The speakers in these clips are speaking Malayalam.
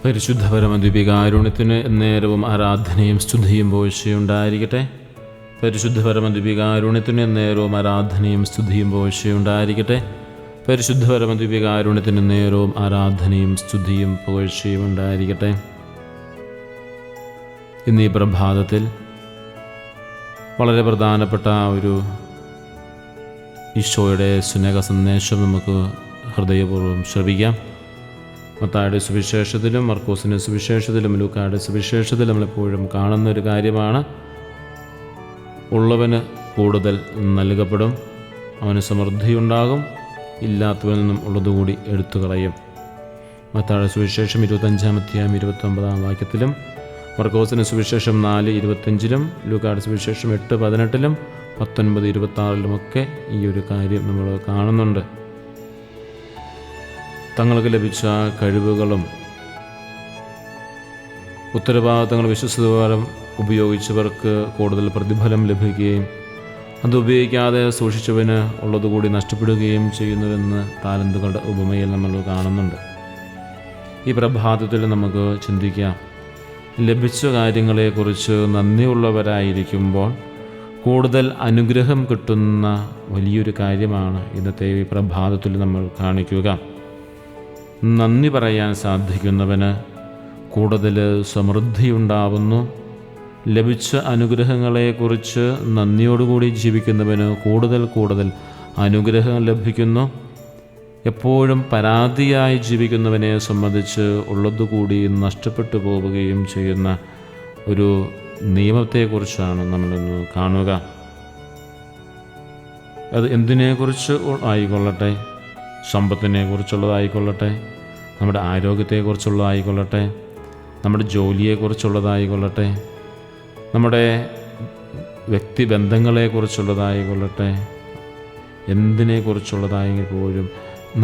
പരിശുദ്ധ പരമദ്വീപികാരുണ്യത്തിന് എന്നേരവും ആരാധനയും സ്തുതിയും പോഴ്ചയുണ്ടായിരിക്കട്ടെ. പരിശുദ്ധ പരമദ്വീപികാരുണ്യത്തിന് എന്നേരവും ആരാധനയും സ്തുതിയും പോഴ്ചയുണ്ടായിരിക്കട്ടെ. പരിശുദ്ധ പരമദ്വീപികാരുണ്യത്തിന് എന്നേരവും ആരാധനയും സ്തുതിയും പോഴ്ചയും ഉണ്ടായിരിക്കട്ടെ. ഇന്ന് ഈ പ്രഭാതത്തിൽ വളരെ പ്രധാനപ്പെട്ട ഒരു ഈശോയുടെ സ്നേഹ സന്ദേശം നമുക്ക് ഹൃദയപൂർവ്വം ശ്രവിക്കാം. മത്തായിയുടെ സുവിശേഷത്തിലും മർക്കോസിൻ്റെ സുവിശേഷത്തിലും ലൂക്കായുടെ സുവിശേഷത്തിലും നമ്മളെപ്പോഴും കാണുന്ന ഒരു കാര്യമാണ്. ഉള്ളവന് കൂടുതൽ നൽകപ്പെടും, അവന് സമൃദ്ധിയുണ്ടാകും, ഇല്ലാത്തവനിൽ നിന്നും ഉള്ളതുകൂടി എടുത്തു കളയും. മത്തായിയുടെ സുവിശേഷം 25-ാം അധ്യായം 29-ാം വാക്യത്തിലും മർക്കോസിൻ്റെ സുവിശേഷം 4:25-ലും ലൂക്കായുടെ സുവിശേഷം 8:18-ലും 19:26-ലുമൊക്കെ ഈ ഒരു കാര്യം നമ്മൾ കാണുന്നുണ്ട്. തങ്ങൾക്ക് ലഭിച്ച കഴിവുകളും ഉത്തരവാദിത്തങ്ങളും വിശ്വസ്തപ്രകാരം ഉപയോഗിച്ചവർക്ക് കൂടുതൽ പ്രതിഫലം ലഭിക്കുകയും അത് ഉപയോഗിക്കാതെ സൂക്ഷിച്ചവന് ഉള്ളതുകൂടി നഷ്ടപ്പെടുകയും ചെയ്യുന്നുവെന്ന് താലന്തുകളുടെ ഉപമയിൽ നമ്മൾ കാണുന്നുണ്ട്. ഈ പ്രഭാതത്തിൽ നമുക്ക് ചിന്തിക്കാം, ലഭിച്ച കാര്യങ്ങളെക്കുറിച്ച് നന്ദിയുള്ളവരായിരിക്കുമ്പോൾ കൂടുതൽ അനുഗ്രഹം കിട്ടുന്ന വലിയൊരു കാര്യമാണ് ഇന്നത്തെ ഈ പ്രഭാതത്തിൽ നമ്മൾ കാണിക്കുക. നന്ദി പറയാൻ സാധിക്കുന്നവന് കൂടുതൽ സമൃദ്ധിയുണ്ടാവുന്നു. ലഭിച്ച അനുഗ്രഹങ്ങളെക്കുറിച്ച് നന്ദിയോടുകൂടി ജീവിക്കുന്നവന് കൂടുതൽ അനുഗ്രഹം ലഭിക്കുന്നു. എപ്പോഴും പരാതിയായി ജീവിക്കുന്നവനെ സംബന്ധിച്ച് ഉള്ളതുകൂടി നഷ്ടപ്പെട്ടു പോവുകയും ചെയ്യുന്ന ഒരു നിയമത്തെക്കുറിച്ചാണ് നമ്മളിന്ന് കാണുക. അത് എന്തിനെക്കുറിച്ച് ആയിക്കൊള്ളട്ടെ, സമ്പത്തിനെ കുറിച്ചുള്ളതായിക്കൊള്ളട്ടെ, നമ്മുടെ ആരോഗ്യത്തെക്കുറിച്ചുള്ളതായിക്കൊള്ളട്ടെ, നമ്മുടെ ജോലിയെക്കുറിച്ചുള്ളതായിക്കൊള്ളട്ടെ, നമ്മുടെ വ്യക്തിബന്ധങ്ങളെക്കുറിച്ചുള്ളതായിക്കൊള്ളട്ടെ, എന്തിനെക്കുറിച്ചുള്ളതായെങ്കിൽ പോലും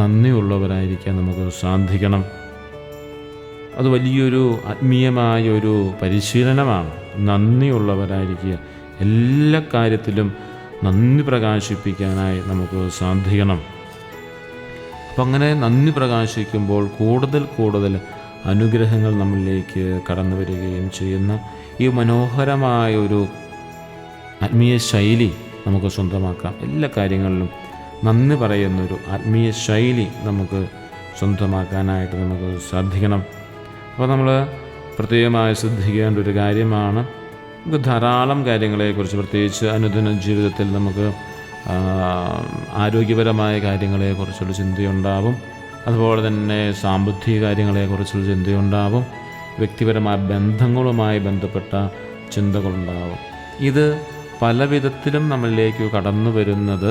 നന്ദിയുള്ളവരായിരിക്കാൻ നമുക്ക് സാധിക്കണം. അത് വലിയൊരു ആത്മീയമായ ഒരു പരിശീലനമാണ്. നന്ദിയുള്ളവരായിരിക്കുക, എല്ലാ കാര്യത്തിലും നന്ദി പ്രകാശിപ്പിക്കാനായി നമുക്ക് സാധിക്കണം. അപ്പം അങ്ങനെ നന്ദി പ്രകാശിക്കുമ്പോൾ കൂടുതൽ അനുഗ്രഹങ്ങൾ നമ്മളിലേക്ക് കടന്നു വരികയും ചെയ്യുന്ന ഈ മനോഹരമായ ഒരു ആത്മീയ ശൈലി നമുക്ക് സ്വന്തമാക്കാം. എല്ലാ കാര്യങ്ങളിലും നന്ദി പറയുന്നൊരു ആത്മീയ ശൈലി നമുക്ക് സ്വന്തമാക്കാനായിട്ട് നമുക്ക് സാധിക്കണം. അപ്പോൾ നമ്മൾ പ്രത്യേകമായി ശ്രദ്ധിക്കേണ്ട ഒരു കാര്യമാണ്, നമുക്ക് ധാരാളം കാര്യങ്ങളെക്കുറിച്ച്, പ്രത്യേകിച്ച് അനുദിന ജീവിതത്തിൽ നമുക്ക് ആരോഗ്യപരമായ കാര്യങ്ങളെക്കുറിച്ചുള്ള ചിന്തയുണ്ടാവും. അതുപോലെ തന്നെ സാമ്പത്തിക കാര്യങ്ങളെക്കുറിച്ചുള്ള ചിന്തയുണ്ടാവും. വ്യക്തിപരമായ ബന്ധങ്ങളുമായി ബന്ധപ്പെട്ട ചിന്തകളുണ്ടാവും. ഇത് പല വിധത്തിലും നമ്മളിലേക്ക് കടന്നു വരുന്നത്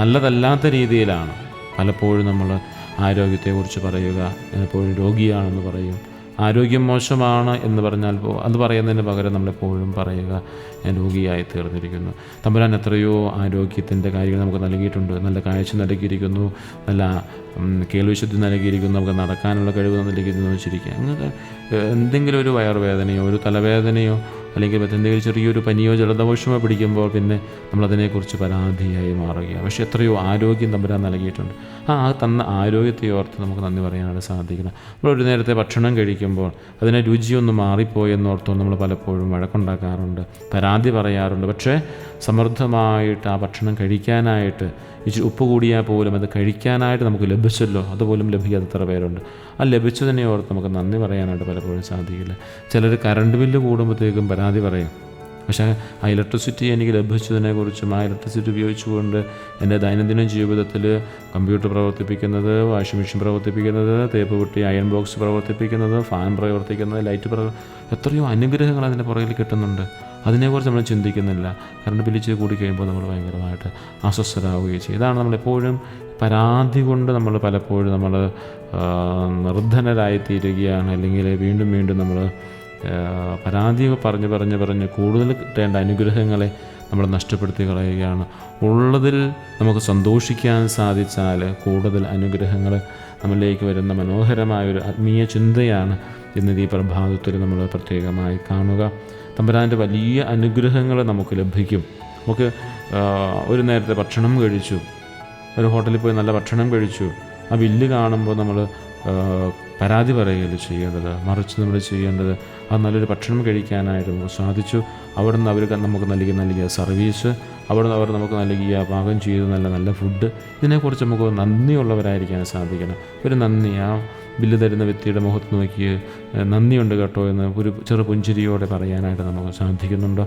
നല്ലതല്ലാത്ത രീതിയിലാണ്. പലപ്പോഴും നമ്മൾ ആരോഗ്യത്തെക്കുറിച്ച് പറയുക, എപ്പോഴും രോഗിയാണെന്ന് പറയും. ആരോഗ്യം മോശമാണ് എന്ന് പറഞ്ഞാൽ അത് പറയുന്നതിന് പകരം നമ്മളെപ്പോഴും പറയുക, ഞാൻ രോഗിയായി തീർന്നിരിക്കുന്നു. തമ്പുരാൻ എത്രയോ ആരോഗ്യത്തിൻ്റെ കാര്യങ്ങൾ നമുക്ക് നൽകിയിട്ടുണ്ട്. നല്ല കാഴ്ച നൽകിയിരിക്കുന്നു, നല്ല കേൾവിശുദ്ധി നൽകിയിരിക്കുന്നു, നമുക്ക് നടക്കാനുള്ള കഴിവ് നൽകിയിരിക്കുന്നു വെച്ചിരിക്കുക. അങ്ങനെ എന്തെങ്കിലും ഒരു വയറുവേദനയോ ഒരു തലവേദനയോ അല്ലെങ്കിൽ എന്തെങ്കിലും ചെറിയൊരു പനിയോ ജലദോഷമോ പിടിക്കുമ്പോൾ പിന്നെ നമ്മളതിനെക്കുറിച്ച് പരാതിയായി മാറുകയാണ്. പക്ഷേ എത്രയോ ആരോഗ്യം തമ്പുരാൻ നൽകിയിട്ടുണ്ട്. ആ തന്ന ആരോഗ്യത്തെ ഓർത്ത് നമുക്ക് നന്ദി പറയാനായിട്ട് സാധിക്കണം. നമ്മൾ ഒരു നേരത്തെ ഭക്ഷണം കഴിക്കുമ്പോൾ അതിനെ രുചിയൊന്ന് മാറിപ്പോയെന്നോർത്തോ നമ്മൾ പലപ്പോഴും വഴക്കുണ്ടാക്കാറുണ്ട്, പരാതി പറയാറുണ്ട്. പക്ഷേ സമൃദ്ധമായിട്ട് ആ ഭക്ഷണം കഴിക്കാനായിട്ട്, ഇച്ചിരി ഉപ്പ് കൂടിയാൽ പോലും അത് കഴിക്കാനായിട്ട് നമുക്ക് ലഭിച്ചല്ലോ, അതുപോലും ലഭിക്കാത്ത എത്ര പേരുണ്ട്. ആ ലഭിച്ചതിനെ ഓർത്ത് നമുക്ക് നന്ദി പറയാനായിട്ട് പലപ്പോഴും സാധിക്കില്ല. ചിലർ കറണ്ട് ബില്ല് കൂടുമ്പോഴത്തേക്കും പരാതി പറയും. പക്ഷേ ആ ഇലക്ട്രിസിറ്റി എനിക്ക് ലഭിച്ചതിനെക്കുറിച്ചും ആ ഇലക്ട്രിസിറ്റി ഉപയോഗിച്ചുകൊണ്ട് എൻ്റെ ദൈനംദിന ജീവിതത്തിൽ കമ്പ്യൂട്ടർ പ്രവർത്തിപ്പിക്കുന്നത്, വാഷിംഗ് മെഷീൻ പ്രവർത്തിപ്പിക്കുന്നത്, തേപ്പ് പെട്ടി അയൺ ബോക്സ് പ്രവർത്തിപ്പിക്കുന്നത്, ഫാൻ പ്രവർത്തിക്കുന്നത്, ലൈറ്റ് എത്രയോ അനുഗ്രഹങ്ങൾ അതിൻ്റെ പുറകിൽ കിട്ടുന്നുണ്ട്. അതിനെക്കുറിച്ച് നമ്മൾ ചിന്തിക്കുന്നില്ല. കറണ്ട് ബില്ല് കൂടി കഴിയുമ്പോൾ നമ്മൾ ഭയങ്കരമായിട്ട് അസ്വസ്ഥരാകുകയും ചെയ്യും. ഇതാണ് നമ്മളെപ്പോഴും പരാതി കൊണ്ട് നമ്മൾ പലപ്പോഴും നമ്മൾ നിർധനരായിത്തീരുകയാണ്. അല്ലെങ്കിൽ വീണ്ടും നമ്മൾ പരാതി പറഞ്ഞ് കൂടുതൽ കിട്ടേണ്ട അനുഗ്രഹങ്ങളെ നമ്മൾ നഷ്ടപ്പെടുത്തി കളയുകയാണ്. ഉള്ളതിൽ നമുക്ക് സന്തോഷിക്കാൻ സാധിച്ചാൽ കൂടുതൽ അനുഗ്രഹങ്ങൾ നമ്മളിലേക്ക് വരുന്ന മനോഹരമായൊരു ആത്മീയ ചിന്തയാണ് ഇന്ന് ഈ പ്രഭാതത്തിൽ നമ്മൾ പ്രത്യേകമായി കാണുക. തമ്പുരാൻ്റെ വലിയ അനുഗ്രഹങ്ങൾ നമുക്ക് ലഭിക്കും. നമുക്ക് ഒരു നേരത്തെ ഭക്ഷണം കഴിച്ചു, ഒരു ഹോട്ടലിൽ പോയി നല്ല ഭക്ഷണം കഴിച്ചു, ആ ബില്ല് കാണുമ്പോൾ നമ്മൾ പരാതി പറയുകയല്ല ചെയ്യേണ്ടത്, മറിച്ച് നമ്മൾ ചെയ്യേണ്ടത് അത് നല്ലൊരു ഭക്ഷണം കഴിക്കാനായിട്ട് നമുക്ക് സാധിച്ചു. അവിടെ നിന്ന് അവർ നമുക്ക് നൽകിയ സർവീസ്, അവിടെ നിന്ന് അവർ നമുക്ക് നൽകിയ പാകം ചെയ്ത് നല്ല ഫുഡ്, ഇതിനെക്കുറിച്ച് നമുക്ക് നന്ദിയുള്ളവരായിരിക്കാൻ സാധിക്കണം. ഒരു നന്ദി, ആ ബില്ല് തരുന്ന വ്യക്തിയുടെ മുഖത്ത് നോക്കി നന്ദിയുണ്ട് കേട്ടോ എന്ന് ഒരു ചെറു പുഞ്ചിരിയോടെ പറയാനായിട്ട് നമുക്ക് സാധിക്കുന്നുണ്ടോ?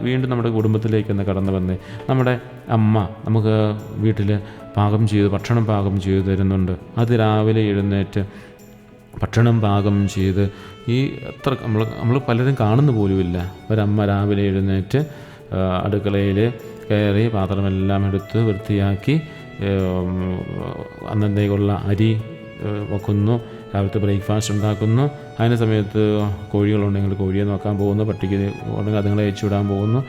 വീണ്ടും നമ്മുടെ കുടുംബത്തിലേക്കൊന്ന് കടന്നു വന്നേ. നമ്മുടെ അമ്മ നമുക്ക് വീട്ടിൽ ഭക്ഷണം പാകം ചെയ്ത് തരുന്നുണ്ട്. അത് രാവിലെ എഴുന്നേറ്റ് ഭക്ഷണം പാകം ചെയ്ത് നമ്മൾ പലരും കാണുന്നു പോലുമില്ല. ഒരമ്മ രാവിലെ എഴുന്നേറ്റ് അടുക്കളയിൽ കയറി പാത്രമെല്ലാം എടുത്ത് വൃത്തിയാക്കി അന്നത്തേക്കുള്ള അരി വെക്കുന്നു, രാവിലത്തെ ബ്രേക്ക്ഫാസ്റ്റ് ഉണ്ടാക്കുന്നു. അതിന് സമയത്ത് കോഴികളുണ്ടെങ്കിൽ കോഴിയെ നോക്കാൻ പോകുന്നു, പട്ടിക്ക് ഉണ്ടെങ്കിൽ അതുങ്ങളെ അയച്ചു വിടാൻ പോകുന്നു.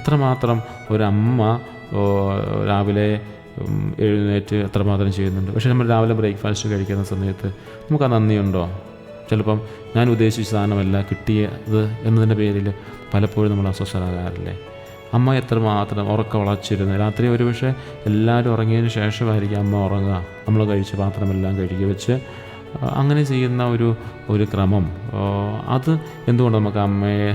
എത്രമാത്രം ഒരമ്മ രാവിലെ എഴുന്നേറ്റ് എത്രമാത്രം ചെയ്യുന്നുണ്ട്. പക്ഷേ നമ്മൾ രാവിലെ ബ്രേക്ക്ഫാസ്റ്റ് കഴിക്കുന്ന സമയത്ത് നമുക്ക് ആ നന്ദിയുണ്ടോ? ചിലപ്പം ഞാൻ ഉദ്ദേശിച്ച സാധനമല്ല കിട്ടിയത് എന്നതിൻ്റെ പേരിൽ പലപ്പോഴും നമ്മൾ അസ്വസ്ഥരാകാറില്ലേ? അമ്മ എത്രമാത്രം ഉറക്കം വളച്ചിരുന്ന് രാത്രി ഒരുപക്ഷെ എല്ലാവരും ഉറങ്ങിയതിന് ശേഷമായിരിക്കും അമ്മ ഉറങ്ങുക, നമ്മൾ കഴിച്ച പാത്രമെല്ലാം കഴുകി വെച്ച് അങ്ങനെ ചെയ്യുന്ന ഒരു ക്രമം, അത് എന്തുകൊണ്ട് നമുക്ക് അമ്മയെ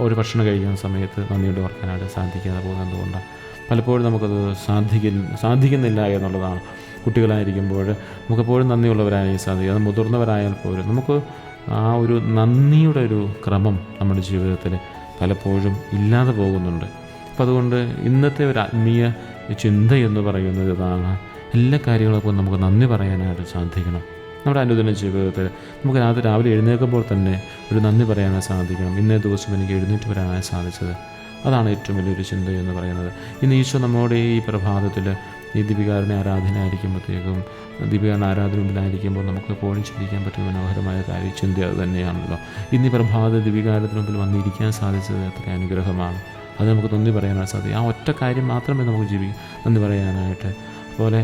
ഒരു ഭക്ഷണം കഴിക്കുന്ന സമയത്ത് നന്ദിയോടെ ഓർക്കാനായിട്ട് സാധിക്കാതെ പോകുന്നത് എന്തുകൊണ്ടാണ്? പലപ്പോഴും നമുക്കത് സാധിക്കുന്നില്ല എന്നുള്ളതാണ്. കുട്ടികളായിരിക്കുമ്പോൾ നമുക്കെപ്പോഴും നന്ദിയുള്ളവരായിരിക്കും സാധിക്കുക. അത് മുതിർന്നവരായാൽ പോലും നമുക്ക് ആ ഒരു നന്ദിയുടെ ഒരു ക്രമം നമ്മുടെ ജീവിതത്തിൽ പലപ്പോഴും ഇല്ലാതെ പോകുന്നുണ്ട്. അപ്പം അതുകൊണ്ട് ഇന്നത്തെ ഒരു ആത്മീയ ചിന്ത എന്ന് പറയുന്നത് ഇതാണ്. എല്ലാ കാര്യങ്ങൾക്കും നമുക്ക് നന്ദി പറയാനായിട്ട് സാധിക്കണം. നമ്മുടെ അനുദിന ജീവിതത്തിൽ നമുക്ക് രാവിലെ എഴുന്നേൽക്കുമ്പോൾ തന്നെ ഒരു നന്ദി പറയാനായി സാധിക്കണം. ഇന്നേ ദിവസം എനിക്ക് എഴുന്നേറ്റ് വരാനായി സാധിച്ചത്, അതാണ് ഏറ്റവും വലിയൊരു ചിന്ത എന്ന് പറയുന്നത്. ഇന്ന് ഈശോ നമ്മുടെ ഈ പ്രഭാതത്തിൽ ഈ ദീപികാരുടെ ആരാധന ആയിരിക്കുമ്പോഴത്തേക്കും, ദീപികാരുടെ ആരാധന മുമ്പിലായിരിക്കുമ്പോൾ നമുക്ക് എപ്പോഴും ചിന്തിക്കാൻ പറ്റുന്ന മനോഹരമായ ചിന്ത അത് തന്നെയാണല്ലോ. ഇന്ന് ഈ പ്രഭാത ദീപികാരത്തിന് മുമ്പിൽ വന്നിരിക്കാൻ സാധിച്ചത് എത്ര അനുഗ്രഹമാണ്. അത് നമുക്ക് നന്ദി പറയാനായിട്ട് സാധിക്കും. ആ ഒറ്റ കാര്യം മാത്രമേ നമുക്ക് നന്ദി പറയാനായിട്ട്. അതുപോലെ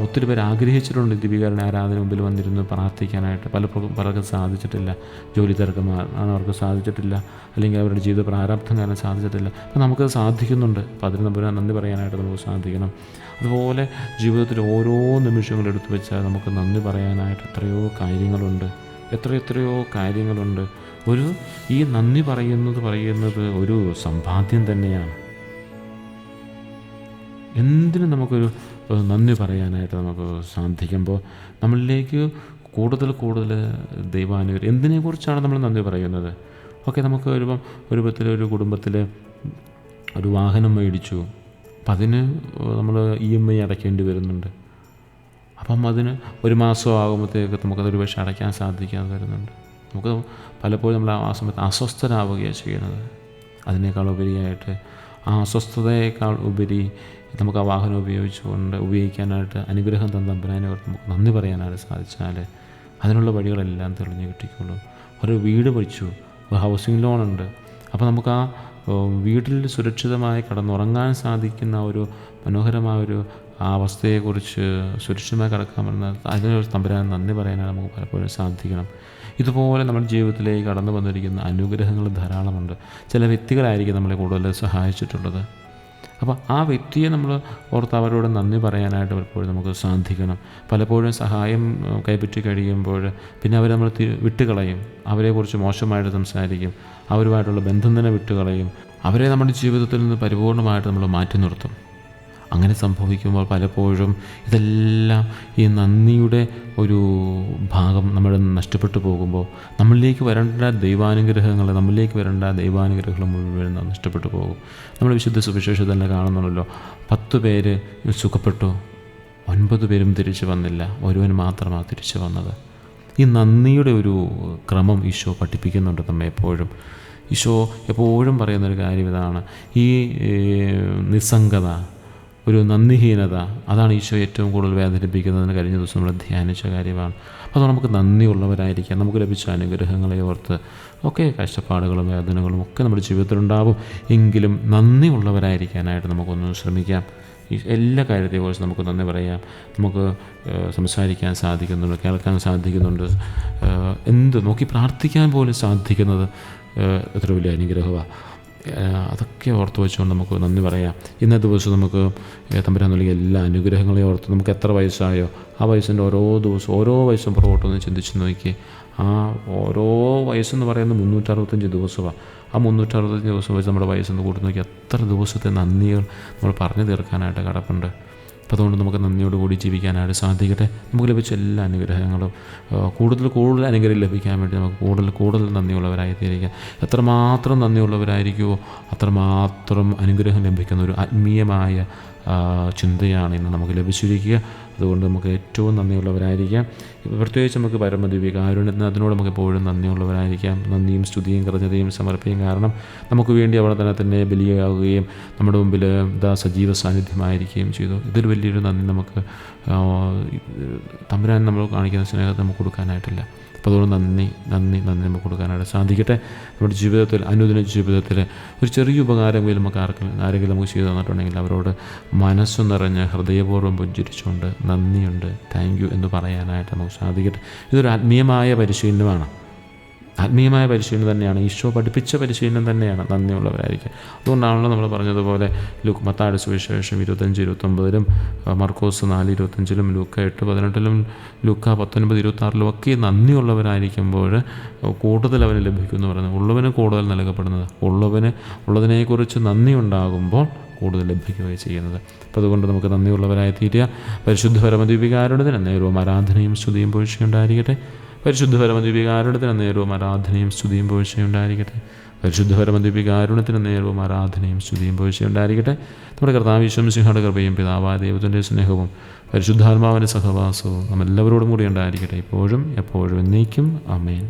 ഒത്തിരി പേര് ആഗ്രഹിച്ചിട്ടുണ്ട് ദീപികാരുടെ ആരാധന മുമ്പിൽ വന്നിരുന്ന് പ്രാർത്ഥിക്കാനായിട്ട്. പലർക്കും സാധിച്ചിട്ടില്ല. ജോലി തിരക്കമാണ് അവർക്ക് സാധിച്ചിട്ടില്ല, അല്ലെങ്കിൽ അവരുടെ ജീവിത പ്രാരാബ്ധം കാരണം സാധിച്ചിട്ടില്ല. അപ്പം നമുക്കത് സാധിക്കുന്നുണ്ട്. അപ്പോൾ അതിന് നമ്മൾ നന്ദി പറയാനായിട്ട് നമുക്ക് സാധിക്കണം. അതുപോലെ ജീവിതത്തിൽ ഓരോ നിമിഷങ്ങളും എടുത്തു വെച്ചാൽ നമുക്ക് നന്ദി പറയാനായിട്ട് എത്രയോ കാര്യങ്ങളുണ്ട്. ഈ നന്ദി പറയുന്നത് ഒരു സമ്പാദ്യം തന്നെയാണ്. എന്തിനും നമുക്കൊരു നന്ദി പറയാനായിട്ട് നമുക്ക് സാധിക്കുമ്പോൾ നമ്മളിലേക്ക് കൂടുതൽ ദൈവാനുഗ്രഹം. എന്തിനെക്കുറിച്ചാണ് നമ്മൾ നന്ദി പറയുന്നത്? ഓക്കെ, നമുക്ക് ഒരു കുടുംബത്തിൽ ഒരു വാഹനം മേടിച്ചു, അപ്പം അതിന് നമ്മൾ EMI അടയ്ക്കേണ്ടി വരുന്നുണ്ട്. അപ്പം അതിന് ഒരു മാസം ആകുമ്പോഴത്തേക്ക് നമുക്കതൊരു പക്ഷേ അടയ്ക്കാൻ സാധിക്കാതെ വരുന്നുണ്ട്. നമുക്ക് പലപ്പോഴും നമ്മൾ ആ സമയത്ത് അസ്വസ്ഥരാവുകയാണ് ചെയ്യുന്നത്. അതിനേക്കാൾ ഉപരിയായിട്ട് ആ അസ്വസ്ഥതയേക്കാൾ ഉപരി നമുക്ക് ആ വാഹനം ഉപയോഗിക്കാനായിട്ട് അനുഗ്രഹം തന്ന തമ്പുരാനെ ഓർത്ത് നമുക്ക് നന്ദി പറയാനായിട്ട് സാധിച്ചാൽ അതിനുള്ള വഴികളെല്ലാം തെളിഞ്ഞ് കിട്ടിക്കോളും. ഒരു വീട് വെച്ചു, ഒരു ഹൗസിംഗ് ലോണുണ്ട്. അപ്പോൾ നമുക്ക് ആ വീട്ടിൽ സുരക്ഷിതമായി കിടന്നുറങ്ങാൻ സാധിക്കുന്ന ഒരു മനോഹരമായ ആ അവസ്ഥയെക്കുറിച്ച് സുരക്ഷിതമായി കിടക്കാൻ പറ്റുന്ന അതിനൊരു തമ്പുരാൻ നന്ദി പറയാനായിട്ട് നമുക്ക് പലപ്പോഴും സാധിക്കണം. ഇതുപോലെ നമ്മുടെ ജീവിതത്തിലേക്ക് കടന്നു വന്നിരിക്കുന്ന അനുഗ്രഹങ്ങൾ ധാരാളമുണ്ട്. ചില വ്യക്തികളായിരിക്കും നമ്മളെ കൂടുതൽ സഹായിച്ചിട്ടുള്ളത്. അപ്പോൾ ആ വ്യക്തിയെ നമ്മൾ ഓർത്ത് അവരോട് നന്ദി പറയാനായിട്ട് പലപ്പോഴും നമുക്ക് സാധിക്കണം. പലപ്പോഴും സഹായം കൈപ്പറ്റി കഴിയുമ്പോൾ പിന്നെ അവർ നമ്മൾ വിട്ടുകളയും, അവരെക്കുറിച്ച് മോശമായിട്ട് സംസാരിക്കും, അവരുമായിട്ടുള്ള ബന്ധം തന്നെ വിട്ടുകളയും, അവരെ നമ്മുടെ ജീവിതത്തിൽ നിന്ന് പരിപൂർണമായിട്ട് നമ്മൾ മാറ്റി നിർത്തും. അങ്ങനെ സംഭവിക്കുമ്പോൾ പലപ്പോഴും ഇതെല്ലാം ഈ നന്ദിയുടെ ഒരു ഭാഗം നമ്മൾ നഷ്ടപ്പെട്ടു പോകുമ്പോൾ നമ്മളിലേക്ക് വരേണ്ട ദൈവാനുഗ്രഹങ്ങൾ മുഴുവൻ നഷ്ടപ്പെട്ടു പോകും. നമ്മൾ വിശുദ്ധ സുവിശേഷത്തിൽ തന്നെ കാണുന്നുണ്ടല്ലോ, 10 പേര് സുഖപ്പെട്ടു, 9 പേരും തിരിച്ചു വന്നില്ല, ഒരുവൻ മാത്രമാണ് തിരിച്ചു വന്നത്. ഈ നന്ദിയുടെ ഒരു ക്രമം ഈശോ പഠിപ്പിക്കുന്നുണ്ട് നമ്മെ എപ്പോഴും. ഈശോ എപ്പോഴും പറയുന്നൊരു കാര്യം ഇതാണ്, ഈ നിസ്സംഗത, ഒരു നന്ദിഹീനത, അതാണ് ഈശോ ഏറ്റവും കൂടുതൽ വേദനിപ്പിക്കുന്നതെന്ന് കഴിഞ്ഞ ദിവസം നമ്മൾ ധ്യാനിച്ച കാര്യമാണ്. അപ്പോൾ നമുക്ക് നന്ദിയുള്ളവരായിരിക്കാം. നമുക്ക് ലഭിച്ച അനുഗ്രഹങ്ങളെ ഓർത്ത് കഷ്ടപ്പാടുകളും വേദനകളും ഒക്കെ നമ്മുടെ ജീവിതത്തിലുണ്ടാവും. എങ്കിലും നന്ദിയുള്ളവരായിരിക്കാനായിട്ട് നമുക്കൊന്ന് ശ്രമിക്കാം. ഈ എല്ലാ കാര്യത്തെക്കുറിച്ച് നമുക്ക് നന്ദി പറയാം. നമുക്ക് സംസാരിക്കാൻ സാധിക്കുന്നുണ്ട്, കേൾക്കാൻ സാധിക്കുന്നുണ്ട്, നോക്കി പ്രാർത്ഥിക്കാൻ പോലും സാധിക്കുന്നത് എത്ര വലിയ അനുഗ്രഹമാണ്. അതൊക്കെ ഓർത്ത് വെച്ചുകൊണ്ട് നമുക്ക് നന്ദി പറയാം. ഇന്നത്തെ ദിവസം നമുക്ക് തമ്പുരാൻ നൽകിയ എല്ലാ അനുഗ്രഹങ്ങളെയും ഓർത്ത് നമുക്ക് എത്ര വയസ്സായോ ആ വയസ്സിൻ്റെ ഓരോ ദിവസവും ഓരോ വയസ്സും പുറകോട്ടൊന്ന് ചിന്തിച്ച് നോക്കി. ആ ഓരോ വയസ്സെന്ന് പറയുന്നത് 365 ദിവസമാണ്. ആ 365 ദിവസം വെച്ച് നമ്മുടെ വയസ്സെന്ന് കൂട്ടി നോക്കി എത്ര ദിവസത്തെ നന്ദികൾ നമ്മൾ പറഞ്ഞു തീർക്കാനായിട്ട് കടപ്പുണ്ട്. അപ്പോൾ അതുകൊണ്ട് നമുക്ക് നന്ദിയോടുകൂടി ജീവിക്കാനായിട്ട് സാധിക്കട്ടെ. നമുക്ക് ലഭിച്ച എല്ലാ അനുഗ്രഹങ്ങളും കൂടുതൽ അനുഗ്രഹം ലഭിക്കാൻ വേണ്ടി നമുക്ക് കൂടുതൽ നന്ദിയുള്ളവരായി തീരുക. എത്രമാത്രം നന്ദിയുള്ളവരായിരിക്കുമോ അത്രമാത്രം അനുഗ്രഹം ലഭിക്കുന്ന ഒരു ആത്മീയമായ ചിന്തയാണ് ഇന്ന് നമുക്ക് ലഭിച്ചിരിക്കുക. അതുകൊണ്ട് നമുക്ക് ഏറ്റവും നന്ദിയുള്ളവരായിരിക്കാം. പ്രത്യേകിച്ച് നമുക്ക് പരമദിവ്യകാരുണ്യത്തിന് അതിനോട് നമുക്ക് എപ്പോഴും നന്ദിയുള്ളവരായിരിക്കാം. നന്ദിയും സ്തുതിയും കൃതജ്ഞതയും സമർപ്പിക്കും. കാരണം നമുക്ക് വേണ്ടി അവിടെ തന്നെ ബലിയാകുകയും നമ്മുടെ മുമ്പിൽ സജീവ സാന്നിധ്യമായിരിക്കുകയും ചെയ്തു. ഇതിൽ വലിയൊരു നന്ദി നമുക്ക് തമ്പുരാൻ നമ്മൾ കാണിക്കുന്ന സ്നേഹത്തെ നമുക്ക് കൊടുക്കാനായിട്ടില്ല. അപ്പോൾ അതുകൊണ്ട് നന്ദി നമുക്ക് കൊടുക്കാനായിട്ട് സാധിക്കട്ടെ. നമ്മുടെ ജീവിതത്തിൽ അനുദിന ജീവിതത്തിൽ ഒരു ചെറിയ ഉപകാരമെങ്കിലും നമുക്ക് ആരെങ്കിലും നമുക്ക് ചെയ്തു തന്നിട്ടുണ്ടെങ്കിൽ അവരോട് മനസ്സു നിറഞ്ഞ് ഹൃദയപൂർവ്വം പുഞ്ചിരിച്ചുകൊണ്ട് നന്ദിയുണ്ട്, താങ്ക് യു എന്ന് പറയാനായിട്ട് നമുക്ക് സാധിക്കട്ടെ. ഇതൊരു ആത്മീയമായ പരിശീലനമാണ്. ആത്മീയമായ പരിശീലനം തന്നെയാണ്. ഈശോ പഠിപ്പിച്ച പരിശീലനം തന്നെയാണ് നന്ദിയുള്ളവരായിരിക്കും. അതുകൊണ്ടാണല്ലോ നമ്മൾ പറഞ്ഞതുപോലെ മത്തായിയുടെ സുവിശേഷം 25-29 മർക്കോസ് 4:25 ലൂക്ക 8:18 ലൂക്ക 19:26 ഒക്കെ നന്ദിയുള്ളവരായിരിക്കുമ്പോൾ കൂടുതൽ അവന് ലഭിക്കുമെന്ന് പറയുന്നത്. ഉള്ളവന് കൂടുതൽ നൽകപ്പെടുന്നത്, ഉള്ളതിനെക്കുറിച്ച് നന്ദി ഉണ്ടാകുമ്പോൾ കൂടുതൽ ലഭിക്കുകയും ചെയ്യുന്നത്. അപ്പോൾ അതുകൊണ്ട് നമുക്ക് നന്ദിയുള്ളവരായി തീരുക. പരിശുദ്ധ പരമദിവ്യകാരുണ്യത്തിന് നേരവും ആരാധനയും സ്തുതിയും പുകഴ്ചയുണ്ടായിരിക്കട്ടെ. പരിശുദ്ധ പരമദിവ്യകാരുണ്യത്തിന് നേരവും ആരാധനയും സ്തുതിയും പുകഴ്ചയുണ്ടായിരിക്കട്ടെ. പരിശുദ്ധ പരമദിവ്യകാരുണ്യത്തിന് നേരവും ആരാധനയും സ്തുതിയും പുകഴ്ചയുണ്ടായിരിക്കട്ടെ. നമ്മുടെ കർത്താവ് ഈശോ മിശിഹായുടെ കൃപയും പിതാവായ ദൈവത്തിൻ്റെ സ്നേഹവും പരിശുദ്ധാത്മാവിൻ്റെ സഹവാസവും നമ്മെല്ലാവരോടും കൂടി ഉണ്ടായിരിക്കട്ടെ, ഇപ്പോഴും എപ്പോഴും എന്നേക്കും. ആമേൻ.